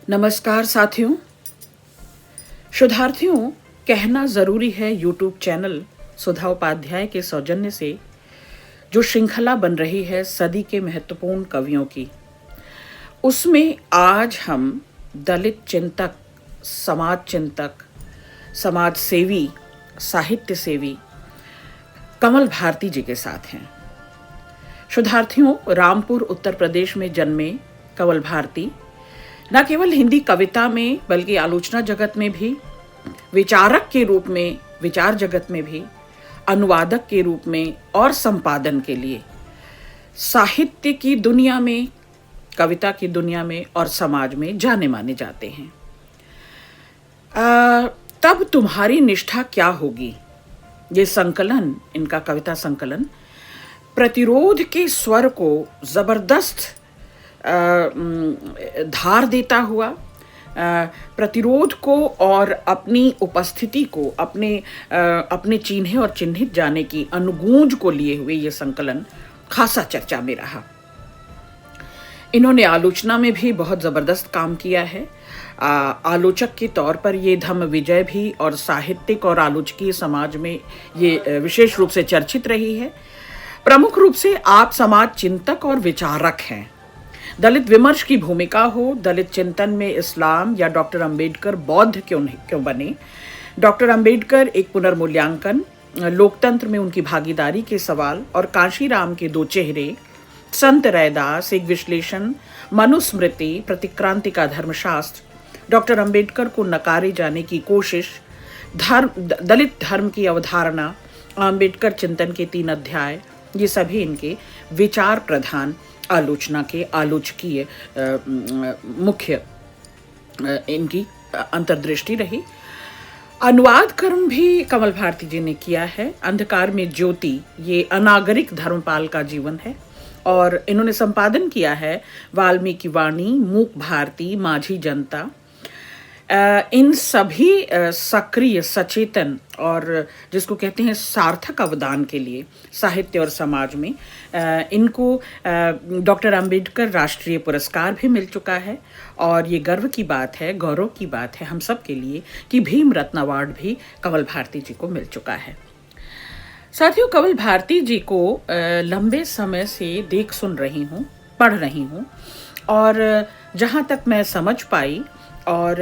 नमस्कार साथियों, शुद्धार्थियों, कहना ज़रूरी है यूट्यूब चैनल सुधा उपाध्याय के सौजन्य से जो श्रृंखला बन रही है सदी के महत्वपूर्ण कवियों की, उसमें आज हम दलित चिंतक, समाज सेवी, साहित्य सेवी कमल भारती जी के साथ हैं। शुद्धार्थियों, रामपुर उत्तर प्रदेश में जन्मे कमल भारती न केवल हिंदी कविता में बल्कि आलोचना जगत में भी, विचारक के रूप में विचार जगत में भी, अनुवादक के रूप में और संपादन के लिए साहित्य की दुनिया में, कविता की दुनिया में और समाज में जाने माने जाते हैं। तब तुम्हारी निष्ठा क्या होगी, ये संकलन, इनका कविता संकलन प्रतिरोध के स्वर को जबरदस्त धार देता हुआ, प्रतिरोध को और अपनी उपस्थिति को, अपने चिन्हे और चिन्हित जाने की अनुगूंज को लिए हुए ये संकलन खासा चर्चा में रहा। इन्होंने आलोचना में भी बहुत ज़बरदस्त काम किया है। आलोचक के तौर पर ये धम्म विजय भी और साहित्यिक और आलोचकीय समाज में ये विशेष रूप से चर्चित रही है। प्रमुख रूप से आप समाज चिंतक और विचारक हैं। दलित विमर्श की भूमिका हो, दलित चिंतन में इस्लाम या डॉक्टर अंबेडकर बौद्ध क्यों बने, डॉक्टर अंबेडकर एक पुनर्मूल्यांकन, लोकतंत्र में उनकी भागीदारी के सवाल और कांशीराम के दो चेहरे, संत रैदास एक विश्लेषण, मनुस्मृति, प्रतिक्रांति का धर्मशास्त्र, डॉक्टर अंबेडकर को नकारे जाने की कोशिश, दलित धर्म की अवधारणा, अंबेडकर चिंतन के 3 अध्याय, ये सभी इनके विचार प्रधान आलोचना के आलोचकीय मुख्य इनकी अंतर्दृष्टि रही। अनुवाद कर्म भी कमल भारती जी ने किया है। अंधकार में ज्योति ये अनागरिक धर्मपाल का जीवन है और इन्होंने संपादन किया है वाल्मीकि वाणी, मूक भारती, माझी जनता। इन सभी सक्रिय, सचेतन और जिसको कहते हैं सार्थक अवदान के लिए साहित्य और समाज में इनको डॉक्टर अंबेडकर राष्ट्रीय पुरस्कार भी मिल चुका है। और ये गर्व की बात है, गौरव की बात है हम सब के लिए कि भीम रत्न अवार्ड भी कमल भारती जी को मिल चुका है। साथियों, कमल भारती जी को लंबे समय से देख सुन रही हूँ, पढ़ रही हूँ और जहाँ तक मैं समझ पाई और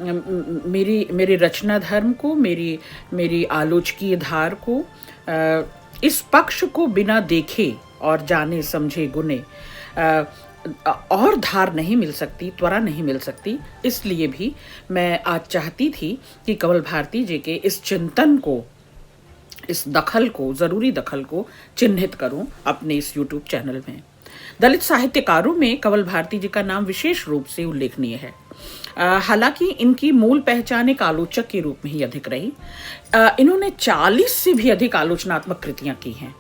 मेरी रचना धर्म को, मेरी आलोचकीय धार को, इस पक्ष को बिना देखे और जाने समझे गुने और धार नहीं मिल सकती, त्वरा नहीं मिल सकती। इसलिए भी मैं आज चाहती थी कि कमल भारती जी के इस चिंतन को, इस दखल को, ज़रूरी दखल को चिन्हित करूं अपने इस यूट्यूब चैनल में। दलित साहित्यकारों में कमल भारती जी का नाम विशेष रूप से उल्लेखनीय है। हालांकि इनकी मूल पहचान एक आलोचक के रूप में ही अधिक रही। इन्होंने 40 से भी अधिक आलोचनात्मक कृतियां की हैं।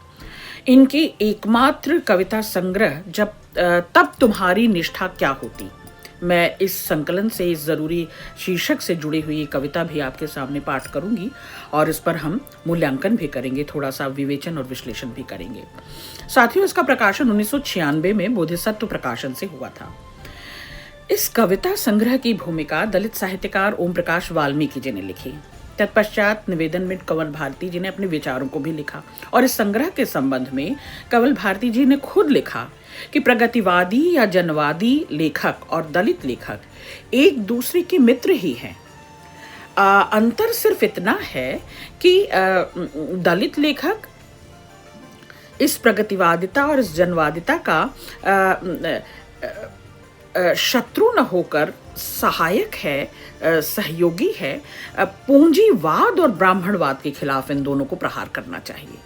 इनकी एकमात्र कविता संग्रह तब तुम्हारी निष्ठा क्या होती, मैं इस संकलन से, इस ज़रूरी शीर्षक से जुड़ी हुई कविता भी आपके सामने पाठ करूंगी और इस पर हम मूल्यांकन भी करेंगे, थोड़ा सा विवेचन और विश्लेषण भी करेंगे। साथियों, इसका प्रकाशन 1996 में बोधिसत्व प्रकाशन से हुआ था। इस कविता संग्रह की भूमिका दलित साहित्यकार ओम प्रकाश वाल्मीकि जी ने लिखी। तत्पश्चात निवेदन में कमल भारती जी ने अपने विचारों को भी लिखा और इस संग्रह के संबंध में कमल भारती जी ने खुद लिखा कि प्रगतिवादी या जनवादी लेखक और दलित लेखक एक दूसरे के मित्र ही हैं। अंतर सिर्फ इतना है कि दलित लेखक इस प्रगतिवादिता और इस जनवादिता का शत्रु न होकर सहायक है, सहयोगी है। पूंजीवाद और ब्राह्मणवाद के खिलाफ इन दोनों को प्रहार करना चाहिए।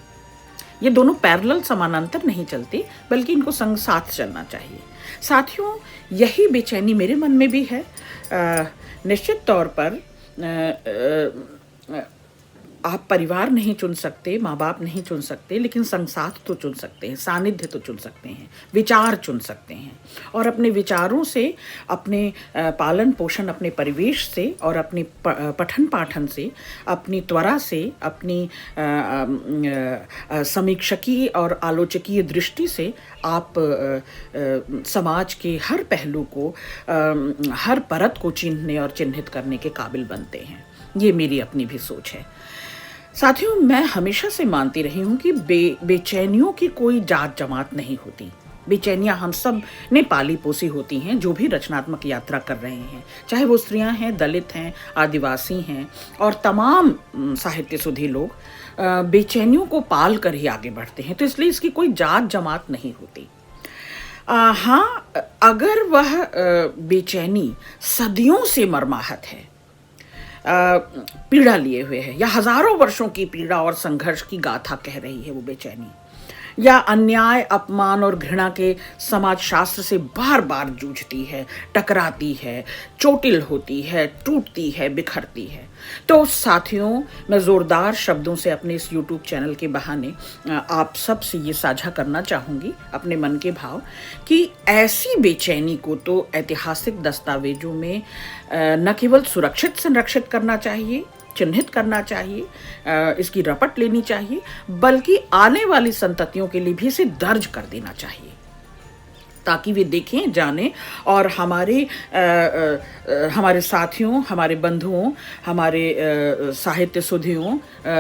ये दोनों पैरेलल, समानांतर नहीं चलते, बल्कि इनको संग साथ चलना चाहिए। साथियों, यही बेचैनी मेरे मन में भी है। निश्चित तौर पर आप परिवार नहीं चुन सकते, माँ बाप नहीं चुन सकते, लेकिन संसाथ तो चुन सकते हैं, सानिध्य तो चुन सकते हैं, विचार चुन सकते हैं। और अपने विचारों से, अपने पालन पोषण, अपने परिवेश से और अपने पठन पाठन से, अपनी त्वरा से, अपनी समीक्षकीय और आलोचकीय दृष्टि से आप समाज के हर पहलू को, हर परत को चिन्हने और चिन्हित करने के काबिल बनते हैं। ये मेरी अपनी भी सोच है। साथियों, मैं हमेशा से मानती रही हूँ कि बेचैनियों की कोई जात जमात नहीं होती। बेचैनियाँ हम सब ने पाली पोसी होती हैं, जो भी रचनात्मक यात्रा कर रहे हैं, चाहे वो स्त्रियाँ हैं, दलित हैं, आदिवासी हैं और तमाम साहित्य सुधी लोग बेचैनियों को पाल कर ही आगे बढ़ते हैं। तो इसलिए इसकी कोई जात जमात नहीं होती। हाँ, अगर वह बेचैनी सदियों से मर्माहत है, पीड़ा लिए हुए है, या हजारों वर्षों की पीड़ा और संघर्ष की गाथा कह रही है वो बेचैनी, या अन्याय, अपमान और घृणा के समाज शास्त्र से बार बार जूझती है, टकराती है, चोटिल होती है, टूटती है, बिखरती है, तो साथियों, मैं जोरदार शब्दों से अपने इस YouTube चैनल के बहाने आप सब से ये साझा करना चाहूँगी अपने मन के भाव कि ऐसी बेचैनी को तो ऐतिहासिक दस्तावेजों में न केवल सुरक्षित संरक्षित करना चाहिए, चिन्हित करना चाहिए, इसकी रपट लेनी चाहिए, बल्कि आने वाली संततियों के लिए भी इसे दर्ज कर देना चाहिए, ताकि वे देखें, जानें और हमारे साथियों, हमारे बंधुओं, हमारे साहित्य सुधियों,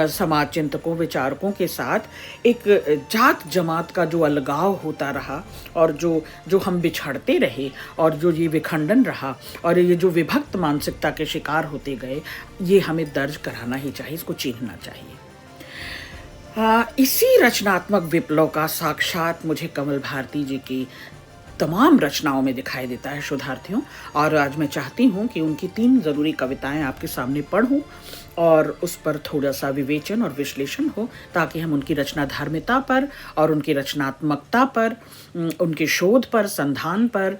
समाज चिंतकों, विचारकों के साथ एक जात जमात का जो अलगाव होता रहा और जो हम बिछड़ते रहे और जो ये विखंडन रहा और ये जो विभक्त मानसिकता के शिकार होते गए, ये हमें दर्ज कराना ही चाहिए, इसको चिन्हना चाहिए। इसी रचनात्मक विप्लव का साक्षात मुझे कमल भारती जी की तमाम रचनाओं में दिखाई देता है शोधार्थियों, और आज मैं चाहती हूँ कि उनकी 3 ज़रूरी कविताएं आपके सामने पढ़ूं और उस पर थोड़ा सा विवेचन और विश्लेषण हो, ताकि हम उनकी रचनाधार्मिता पर और उनकी रचनात्मकता पर, उनके शोध पर, संधान पर,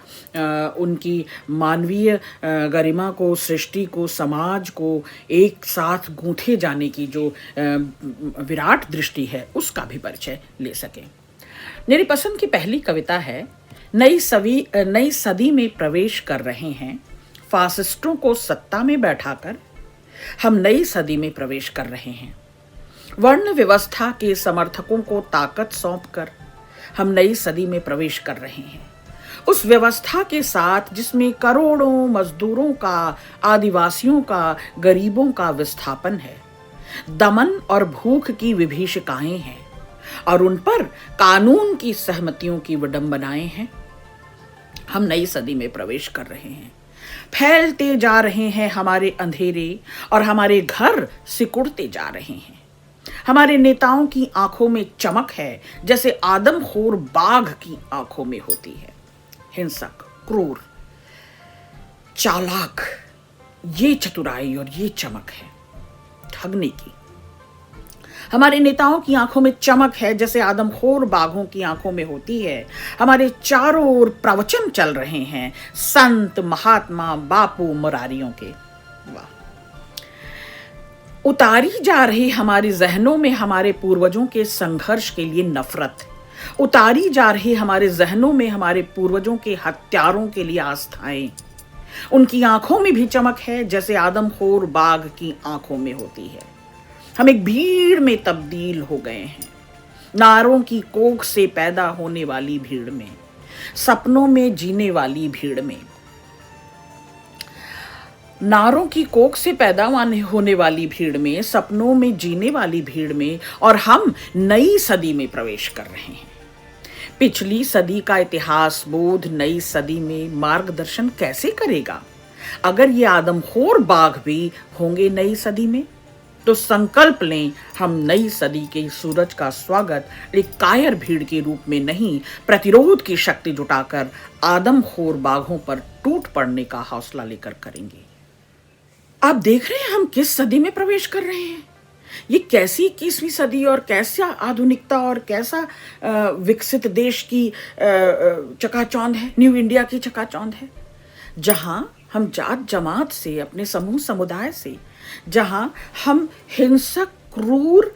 उनकी मानवीय गरिमा को, सृष्टि को, समाज को एक साथ गूंथे जाने की जो विराट दृष्टि है, उसका भी परिचय ले सकें। मेरी पसंद की पहली कविता है, नई सदी में प्रवेश कर रहे हैं, फासिस्टों को सत्ता में बैठाकर हम नई सदी में प्रवेश कर रहे हैं। वर्ण व्यवस्था के समर्थकों को ताकत सौंपकर हम नई सदी में प्रवेश कर रहे हैं। उस व्यवस्था के साथ जिसमें करोड़ों मजदूरों का, आदिवासियों का, गरीबों का विस्थापन है, दमन और भूख की विभीषिकाएं हैं और उन पर कानून की सहमतियों की विडंबनाएं हैं। हम नई सदी में प्रवेश कर रहे हैं। फैलते जा रहे हैं हमारे अंधेरे और हमारे घर सिकुड़ते जा रहे हैं। हमारे नेताओं की आंखों में चमक है जैसे आदमखोर बाघ की आंखों में होती है। हिंसक, क्रूर, चालाक, ये चतुराई और ये चमक है ठगने की। हमारे नेताओं की आंखों में चमक है जैसे आदमखोर बाघों की आंखों में होती है। हमारे चारों ओर प्रवचन चल रहे हैं संत, महात्मा, बापू, मुरारियों के। वाह! उतारी जा रही हमारे जहनों में हमारे पूर्वजों के संघर्ष के लिए नफरत, उतारी जा रही हमारे जहनों में हमारे पूर्वजों के हत्यारों के लिए आस्थाएं। उनकी आंखों में भी चमक है जैसे आदमखोर बाघ की आंखों में होती है। हम एक भीड़ में तब्दील हो गए हैं, नारों की कोख से पैदा होने वाली भीड़ में, सपनों में जीने वाली भीड़ में। नारों की कोख से पैदा होने वाली भीड़ में, सपनों में जीने वाली भीड़ में, और हम नई सदी में प्रवेश कर रहे हैं। पिछली सदी का इतिहास बोध नई सदी में मार्गदर्शन कैसे करेगा? अगर ये आदमखोर बाघ भी होंगे नई सदी में, तो संकल्प लें, हम नई सदी के सूरज का स्वागत एक कायर भीड़ के रूप में नहीं, प्रतिरोध की शक्ति जुटाकर आदमखोर बाघों पर टूट पड़ने का हौसला लेकर करेंगे। आप देख रहे हैं हम किस सदी में प्रवेश कर रहे हैं। ये कैसी 21वीं सदी और कैसा आधुनिकता और कैसा विकसित देश की चकाचौंध है, न्यू इंडिया की चकाचौंध है, जहां हम जात जमात से, अपने समूह समुदाय से, जहां हम हिंसक, क्रूर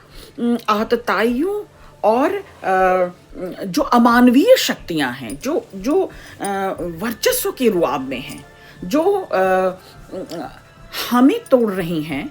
आतताइयों और जो अमानवीय शक्तियां हैं, जो जो वर्चस्व के रुआब में हैं, जो हमें तोड़ रही हैं,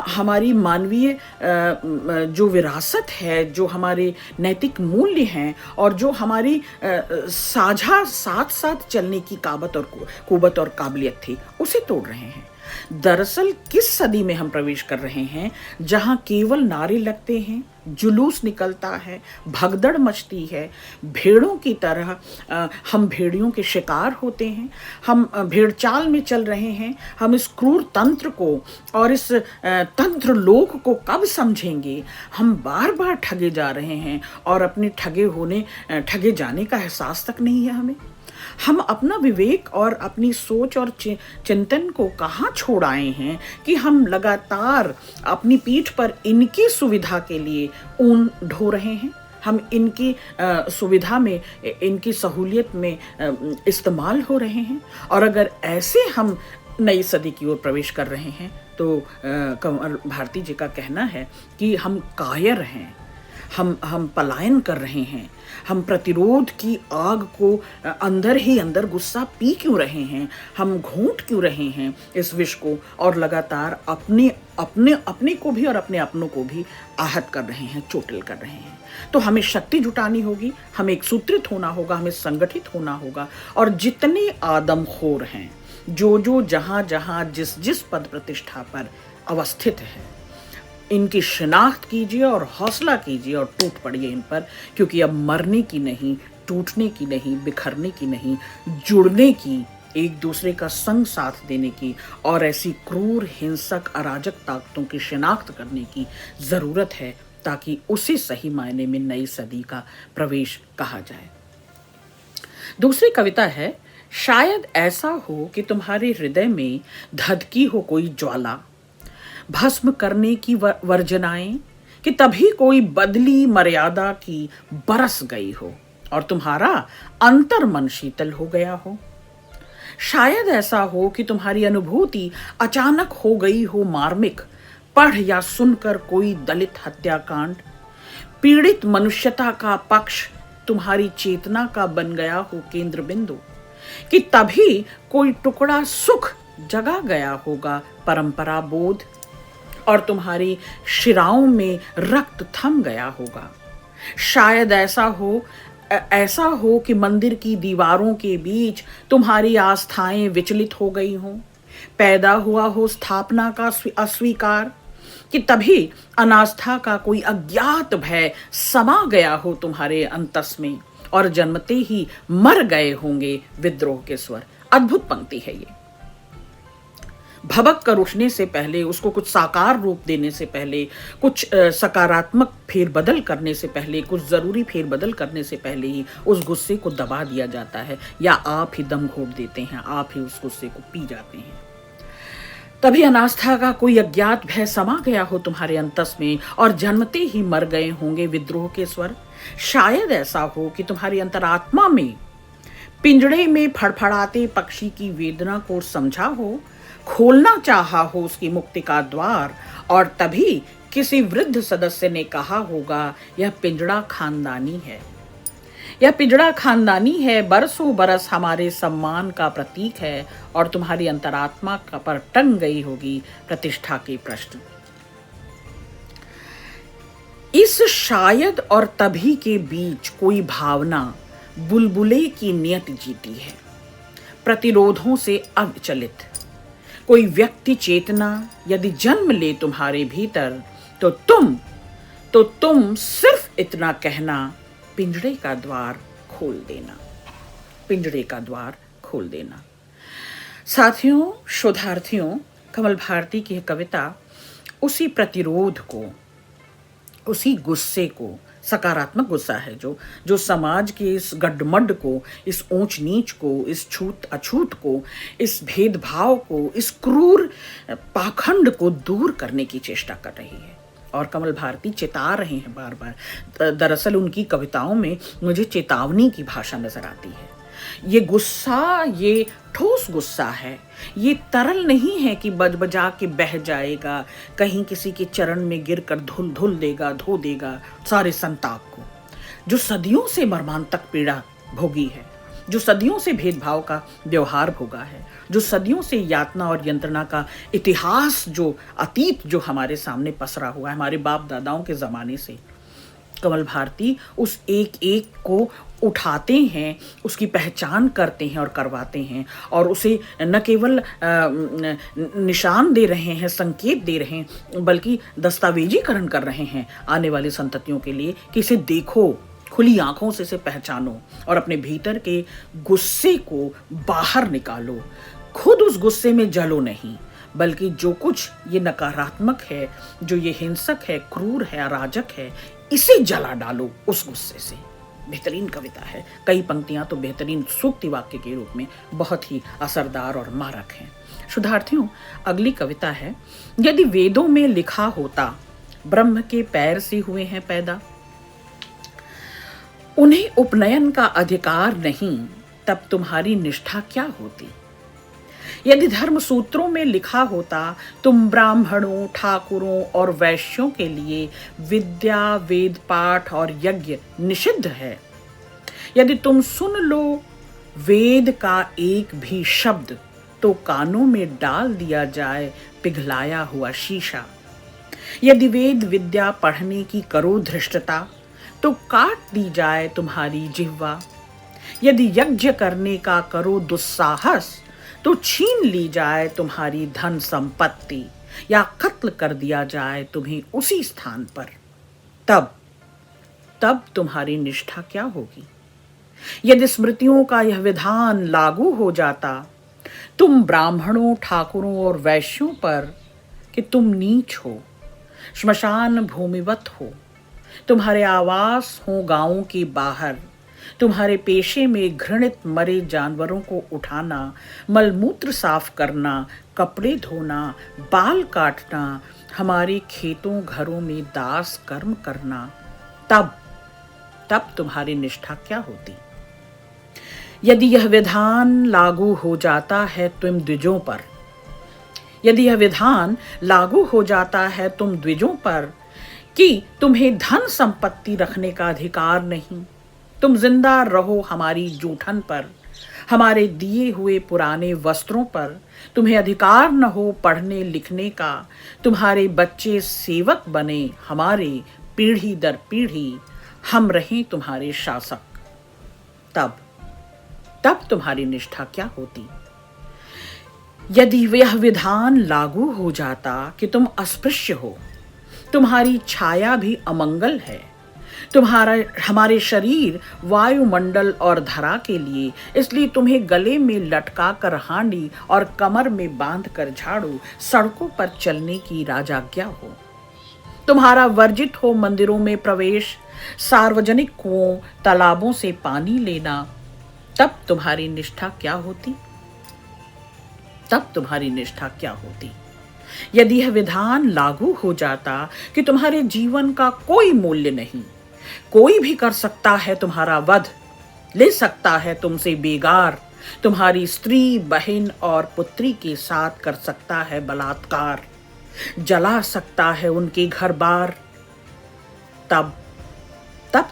हमारी मानवीय जो विरासत है, जो हमारे नैतिक मूल्य हैं और जो हमारी साझा साथ साथ चलने की कुवत और काबिलियत थी, उसे तोड़ रहे हैं। दरअसल किस सदी में हम प्रवेश कर रहे हैं जहां केवल नारे लगते हैं, जुलूस निकलता है, भगदड़ मचती है, भेड़ों की तरह हम भेड़ियों के शिकार होते हैं, हम भेड़ चाल में चल रहे हैं। हम इस क्रूर तंत्र को और इस तंत्र लोक को कब समझेंगे? हम बार बार ठगे जा रहे हैं और अपने ठगे जाने का एहसास तक नहीं है हमें। हम अपना विवेक और अपनी सोच और चिंतन को कहाँ छोड़ आए हैं कि हम लगातार अपनी पीठ पर इनकी सुविधा के लिए ऊन ढो रहे हैं। हम इनकी सुविधा में, इनकी सहूलियत में इस्तेमाल हो रहे हैं। और अगर ऐसे हम नई सदी की ओर प्रवेश कर रहे हैं तो कमल भारती जी का कहना है कि हम कायर हैं, हम पलायन कर रहे हैं, हम प्रतिरोध की आग को अंदर ही अंदर गुस्सा पी क्यों रहे हैं, हम घोंट क्यों रहे हैं इस विष को, और लगातार अपने को भी और अपने अपनों को भी आहत कर रहे हैं, चोटिल कर रहे हैं। तो हमें शक्ति जुटानी होगी, हमें एक सूत्रित होना होगा, हमें संगठित होना होगा। और जितने आदमखोर हैं, जो जहां जहां जिस पद प्रतिष्ठा पर अवस्थित है, इनकी शिनाख्त कीजिए और हौसला कीजिए और टूट पड़िए इन पर, क्योंकि अब मरने की नहीं, टूटने की नहीं, बिखरने की नहीं, जुड़ने की, एक दूसरे का संग साथ देने की और ऐसी क्रूर, हिंसक, अराजक ताकतों की शिनाख्त करने की ज़रूरत है, ताकि उसे सही मायने में नई सदी का प्रवेश कहा जाए। दूसरी कविता है, शायद ऐसा हो कि तुम्हारे हृदय में धधकी हो कोई ज्वाला, भस्म करने की वर्जनाएं, कि तभी कोई बदली मर्यादा की बरस गई हो और तुम्हारा अंतर मन शीतल हो गया हो। शायद ऐसा हो कि तुम्हारी अनुभूति अचानक हो गई हो मार्मिक, पढ़ या सुनकर कोई दलित हत्याकांड, पीड़ित मनुष्यता का पक्ष तुम्हारी चेतना का बन गया हो केंद्र बिंदु, कि तभी कोई टुकड़ा सुख जगा गया होगा परंपरा बोध और तुम्हारी शिराओं में रक्त थम गया होगा। शायद ऐसा हो कि मंदिर की दीवारों के बीच तुम्हारी आस्थाएं विचलित हो गई हों, पैदा हुआ हो स्थापना का अस्वीकार, कि तभी अनास्था का कोई अज्ञात भय समा गया हो तुम्हारे अंतस में और जन्मते ही मर गए होंगे विद्रोह के स्वर। अद्भुत पंक्ति है ये। भबक कर उठने से पहले, उसको कुछ साकार रूप देने से पहले, कुछ सकारात्मक फेरबदल करने से पहले, कुछ जरूरी फेरबदल करने से पहले ही उस गुस्से को दबा दिया जाता है, या आप ही दम घोट देते हैं, आप ही उस गुस्से को पी जाते हैं। तभी अनास्था का कोई अज्ञात भय समा गया हो तुम्हारे अंतस में और जन्मते ही मर गए होंगे विद्रोह के स्वर। शायद ऐसा हो कि तुम्हारी अंतरात्मा में पिंजड़े में फड़फड़ाते पक्षी की वेदना को समझा हो, खोलना चाहा हो उसकी मुक्ति का द्वार, और तभी किसी वृद्ध सदस्य ने कहा होगा, यह पिंजड़ा खानदानी है, यह पिंजड़ा खानदानी है, बरसों बरस हमारे सम्मान का प्रतीक है, और तुम्हारी अंतरात्मा पर टंग गई होगी प्रतिष्ठा के प्रश्न। इस शायद और तभी के बीच कोई भावना बुलबुले की नियत जीती है, प्रतिरोधों से अविचलित। कोई व्यक्ति चेतना यदि जन्म ले तुम्हारे भीतर, तो तुम सिर्फ इतना कहना, पिंजड़े का द्वार खोल देना, पिंजड़े का द्वार खोल देना। साथियों, शोधार्थियों, कमल भारती की कविता उसी प्रतिरोध को, उसी गुस्से को, सकारात्मक गुस्सा है जो समाज के इस गड्ढमड्ढ को, इस ऊंच नीच को, इस छूत अछूत को, इस भेदभाव को, इस क्रूर पाखंड को दूर करने की चेष्टा कर रही है। और कमल भारती चेता रहे हैं बार बार। दरअसल उनकी कविताओं में मुझे चेतावनी की भाषा नजर आती है। ये गुस्सा, ये ठोस गुस्सा है, ये तरल नहीं है कि बजा के बह जाएगा, कहीं किसी के चरण में गिर कर धुल देगा, धो देगा सारे संताप को। जो सदियों से मर्मांतक पीड़ा भोगी है, जो सदियों से भेदभाव का व्यवहार भोगा है, जो सदियों से यातना और यंत्रणा का इतिहास, जो अतीत जो हमारे सामने पसरा हुआ है हमारे बाप दादाओं के ज़माने से, कमल भारती उस एक एक को उठाते हैं, उसकी पहचान करते हैं और करवाते हैं, और उसे न केवल निशान दे रहे हैं, संकेत दे रहे हैं, बल्कि दस्तावेजीकरण कर रहे हैं आने वाली संततियों के लिए कि इसे देखो, खुली आंखों से इसे पहचानो और अपने भीतर के गुस्से को बाहर निकालो। खुद उस गुस्से में जलो नहीं, बल्कि जो कुछ ये नकारात्मक है, जो ये हिंसक है, क्रूर है, अराजक है, इसे जला डालो उस गुस्से से। बेहतरीन कविता है, कई पंक्तियां तो बेहतरीन सूक्ति वाक्य के रूप में बहुत ही असरदार और मारक हैं। शुद्धार्थियों, अगली कविता है, यदि वेदों में लिखा होता ब्रह्म के पैर से हुए हैं पैदा, उन्हें उपनयन का अधिकार नहीं, तब तुम्हारी निष्ठा क्या होती। यदि धर्म सूत्रों में लिखा होता तुम ब्राह्मणों, ठाकुरों और वैश्यों के लिए विद्या, वेद पाठ और यज्ञ निषिद्ध है, यदि तुम सुन लो वेद का एक भी शब्द तो कानों में डाल दिया जाए पिघलाया हुआ शीशा, यदि वेद विद्या पढ़ने की करो धृष्टता तो काट दी जाए तुम्हारी जिह्वा, यदि यज्ञ करने का करो दुस्साहस तो छीन ली जाए तुम्हारी धन संपत्ति, या कत्ल कर दिया जाए तुम्हें उसी स्थान पर, तब तुम्हारी निष्ठा क्या होगी। यदि स्मृतियों का यह विधान लागू हो जाता तुम ब्राह्मणों, ठाकुरों और वैश्यों पर कि तुम नीच हो, श्मशान भूमिवत हो, तुम्हारे आवास हो गांवों के बाहर, तुम्हारे पेशे में घृणित मरे जानवरों को उठाना, मलमूत्र साफ करना, कपड़े धोना, बाल काटना, हमारे खेतों घरों में दास कर्म करना, तब तुम्हारी निष्ठा क्या होती। यदि यह विधान लागू हो जाता है तुम द्विजों पर, यदि यह विधान लागू हो जाता है तुम द्विजों पर कि तुम्हें धन संपत्ति रखने का अधिकार नहीं, तुम जिंदा रहो हमारी जूठन पर, हमारे दिए हुए पुराने वस्त्रों पर, तुम्हें अधिकार न हो पढ़ने लिखने का, तुम्हारे बच्चे सेवक बने हमारे पीढ़ी दर पीढ़ी, हम रहें तुम्हारे शासक, तब तुम्हारी निष्ठा क्या होती। यदि यह विधान लागू हो जाता कि तुम अस्पृश्य हो, तुम्हारी छाया भी अमंगल है, हमारे शरीर वायुमंडल और धरा के लिए, इसलिए तुम्हें गले में लटका कर हांडी और कमर में बांध कर झाड़ू सड़कों पर चलने की राजाज्ञा हो, तुम्हारा वर्जित हो मंदिरों में प्रवेश, सार्वजनिक कुओं तालाबों से पानी लेना, तब तुम्हारी निष्ठा क्या होती। तब तुम्हारी निष्ठा क्या होती। यदि यह विधान लागू हो जाता कि तुम्हारे जीवन का कोई मूल्य नहीं, कोई भी कर सकता है तुम्हारा वध, ले सकता है तुमसे बेगार, तुम्हारी स्त्री, बहन और पुत्री के साथ कर सकता है बलात्कार, जला सकता है उनके घर बार, तब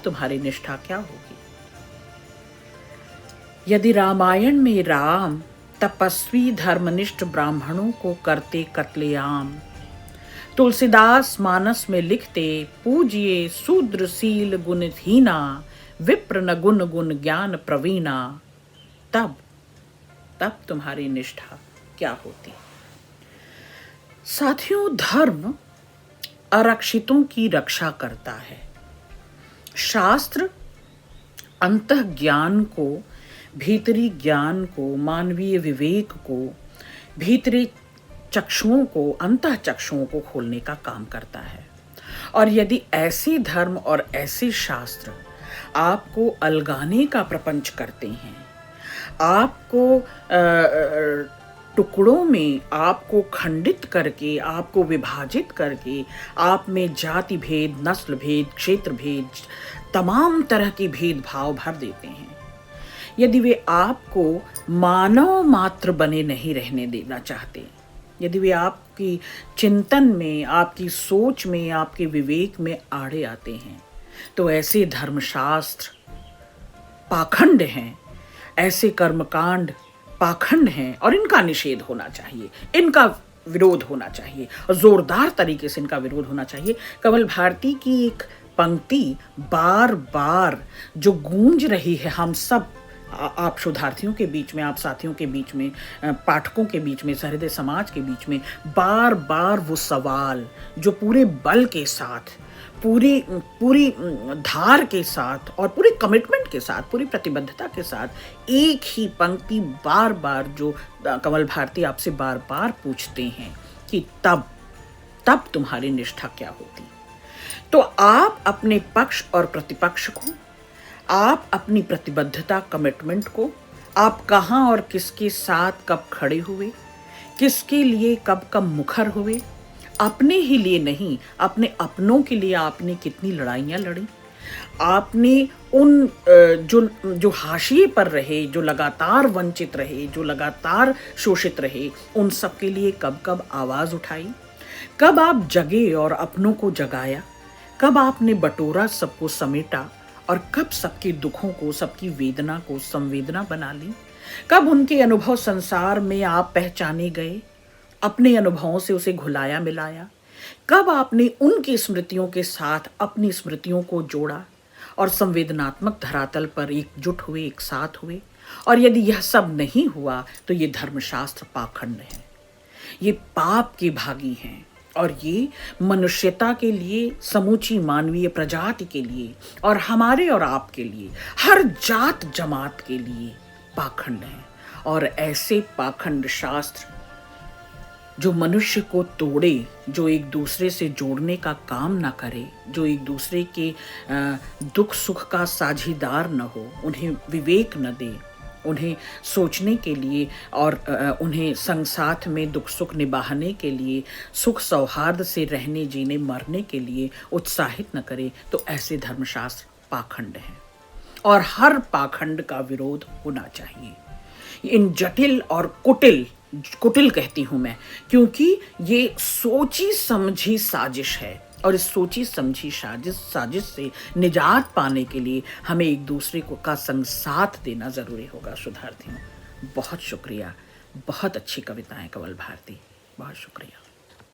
तुम्हारी निष्ठा क्या होगी। यदि रामायण में राम तपस्वी धर्मनिष्ठ ब्राह्मणों को करते कत्लेआम, तुलसीदास मानस में लिखते पूजिए शूद्रशील गुणहीना, विप्र न गुण गुण ज्ञान प्रवीणा, तब तुम्हारी निष्ठा क्या होती। साथियों, धर्म आरक्षितों की रक्षा करता है। शास्त्र अंतः ज्ञान को, भीतरी ज्ञान को, मानवीय विवेक को, भीतरी चक्षुओं को, अंतः चक्षुओं को खोलने का काम करता है। और यदि ऐसे धर्म और ऐसे शास्त्र आपको अलगाने का प्रपंच करते हैं, आपको टुकड़ों में, आपको खंडित करके, आपको विभाजित करके, आप में जाति भेद, नस्ल भेद, क्षेत्र भेद, तमाम तरह के भेदभाव भर देते हैं, यदि वे आपको मानव मात्र बने नहीं रहने देना चाहते, यदि वे आपकी चिंतन में, आपकी सोच में, आपके विवेक में आड़े आते हैं, तो ऐसे धर्मशास्त्र पाखंड हैं, ऐसे कर्मकांड पाखंड हैं और इनका निषेध होना चाहिए, इनका विरोध होना चाहिए और जोरदार तरीके से इनका विरोध होना चाहिए। कमल भारती की एक पंक्ति बार बार जो गूंज रही है हम सब, आप शोधार्थियों के बीच में, आप साथियों के बीच में, पाठकों के बीच में, सहृदय समाज के बीच में, बार बार वो सवाल जो पूरे बल के साथ, पूरी पूरी धार के साथ और पूरे कमिटमेंट के साथ, पूरी प्रतिबद्धता के साथ एक ही पंक्ति बार बार जो कमल भारती आपसे बार बार पूछते हैं कि तब तुम्हारी निष्ठा क्या होती। तो आप अपने पक्ष और प्रतिपक्ष को, आप अपनी प्रतिबद्धता, कमिटमेंट को, आप कहाँ और किसके साथ कब खड़े हुए, किसके लिए कब कब मुखर हुए, अपने ही लिए नहीं, अपने अपनों के लिए आपने कितनी लड़ाइयाँ लड़ी, आपने उन जो हाशिए पर रहे, जो लगातार वंचित रहे, जो लगातार शोषित रहे, उन सब के लिए कब कब आवाज़ उठाई, कब आप जगे और अपनों को जगाया, कब आपने बटोरा, सबको समेटा और कब सबके दुखों को, सबकी वेदना को संवेदना बना ली, कब उनके अनुभव संसार में आप पहचाने गए, अपने अनुभवों से उसे घुलाया मिलाया, कब आपने उनकी स्मृतियों के साथ अपनी स्मृतियों को जोड़ा और संवेदनात्मक धरातल पर एकजुट हुए, एक साथ हुए। और यदि यह सब नहीं हुआ तो ये धर्मशास्त्र पाखंड है, ये पाप के भागी हैं और ये मनुष्यता के लिए, समूची मानवीय प्रजाति के लिए और हमारे और आपके लिए, हर जात जमात के लिए पाखंड है। और ऐसे पाखंड शास्त्र जो मनुष्य को तोड़े, जो एक दूसरे से जोड़ने का काम ना करे, जो एक दूसरे के दुख सुख का साझीदार न हो, उन्हें विवेक न दे, उन्हें सोचने के लिए और उन्हें संग साथ में दुख सुख निभाने के लिए, सुख सौहार्द से रहने, जीने, मरने के लिए उत्साहित न करे, तो ऐसे धर्मशास्त्र पाखंड हैं और हर पाखंड का विरोध होना चाहिए। इन जटिल और कुटिल कहती हूं मैं, क्योंकि ये सोची समझी साजिश है और इस सोची समझी साजिश से निजात पाने के लिए हमें एक दूसरे को का संग साथ देना जरूरी होगा। शोधार्थियों, बहुत शुक्रिया, बहुत अच्छी कविताएं कमल भारती, बहुत शुक्रिया।